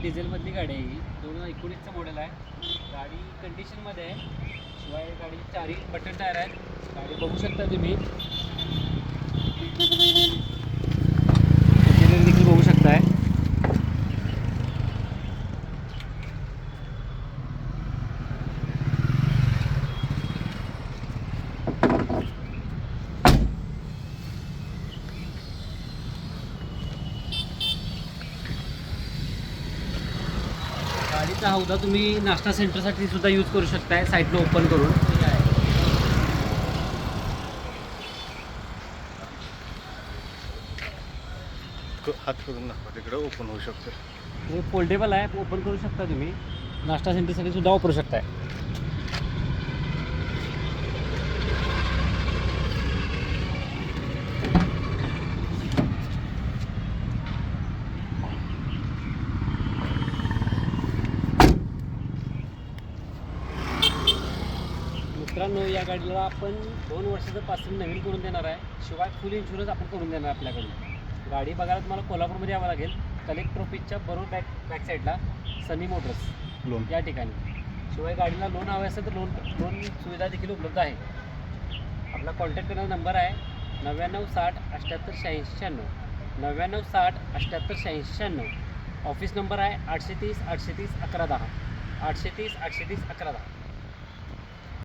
डिझेलमधली गाडी आहे ही 2019चं मॉडेल आहे. गाडी कंडिशनमध्ये आहे. शिवाय गाडी चारही बटन टायर आहेत. गाडी बघू शकता तुम्ही, इंजिनियर देखील बघू शकताय. गाडीचा हौदा तुम्ही नाश्ता सेंटरसाठी सुद्धा यूज करू शकताय, साईडनं ओपन करून. हात करून दाखवा, तिकडे ओपन होऊ शकतो. हे फोल्डेबल आहे, ओपन करू शकता तुम्ही. नाश्ता सेंटरसाठी सुद्धा वापरू शकताय. मित्रांनो, या गाडीला आपण 2 वर्षाचं पासिंग नवीन करून देणार आहे. शिवाय फुल इन्शुरन्स आपण करून देणार आपल्याकडून. गाडी बघायला तुम्हाला कोल्हापूरमध्ये यावं लागेल. कलेक्टर ऑफिसच्या बरोबर बॅक साईडला सनी मोटर्स लोन या ठिकाणी. शिवाय गाडीला लोन हवे असेल तर लोन सुविधा देखील उपलब्ध आहे. आपला कॉन्टॅक्ट करण्याचा नंबर आहे 9960 78 86 96, 9960 78 86 96. ऑफिस नंबर आहे 830 830 1110, 830 830 1110.